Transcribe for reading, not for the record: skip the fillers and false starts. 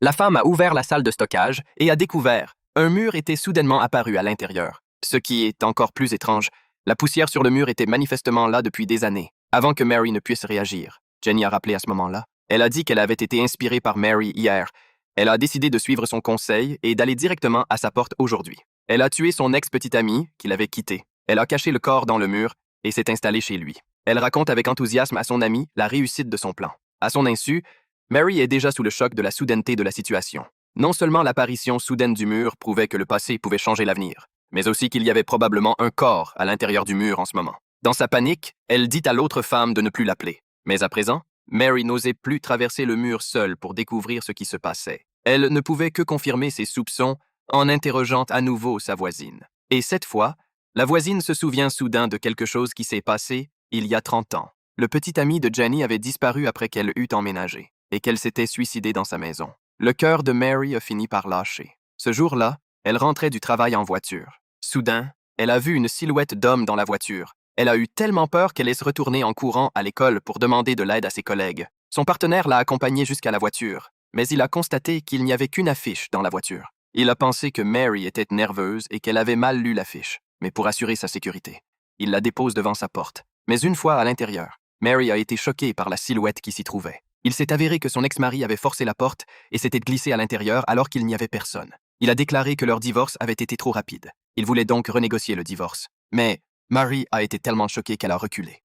La femme a ouvert la salle de stockage et a découvert un mur était soudainement apparu à l'intérieur. Ce qui est encore plus étrange, la poussière sur le mur était manifestement là depuis des années, avant que Mary ne puisse réagir. Jenny a rappelé à ce moment-là. Elle a dit qu'elle avait été inspirée par Mary hier. Elle a décidé de suivre son conseil et d'aller directement à sa porte aujourd'hui. Elle a tué son ex-petite amie, qu'il avait quitté. Elle a caché le corps dans le mur et s'est installée chez lui. Elle raconte avec enthousiasme à son amie la réussite de son plan. À son insu, Mary est déjà sous le choc de la soudaineté de la situation. Non seulement l'apparition soudaine du mur prouvait que le passé pouvait changer l'avenir, mais aussi qu'il y avait probablement un corps à l'intérieur du mur en ce moment. Dans sa panique, elle dit à l'autre femme de ne plus l'appeler. Mais à présent, Mary n'osait plus traverser le mur seule pour découvrir ce qui se passait. Elle ne pouvait que confirmer ses soupçons en interrogeant à nouveau sa voisine. Et cette fois, la voisine se souvient soudain de quelque chose qui s'est passé il y a 30 ans. Le petit ami de Jenny avait disparu après qu'elle eût emménagé et qu'elle s'était suicidée dans sa maison. Le cœur de Mary a fini par lâcher. Ce jour-là, elle rentrait du travail en voiture. Soudain, elle a vu une silhouette d'homme dans la voiture. Elle a eu tellement peur qu'elle est se retournée en courant à l'école pour demander de l'aide à ses collègues. Son partenaire l'a accompagnée jusqu'à la voiture, mais il a constaté qu'il n'y avait qu'une affiche dans la voiture. Il a pensé que Mary était nerveuse et qu'elle avait mal lu l'affiche, mais pour assurer sa sécurité, il la dépose devant sa porte. Mais une fois à l'intérieur, Mary a été choquée par la silhouette qui s'y trouvait. Il s'est avéré que son ex-mari avait forcé la porte et s'était glissé à l'intérieur alors qu'il n'y avait personne. Il a déclaré que leur divorce avait été trop rapide. Il voulait donc renégocier le divorce. Mais Mary a été tellement choquée qu'elle a reculé.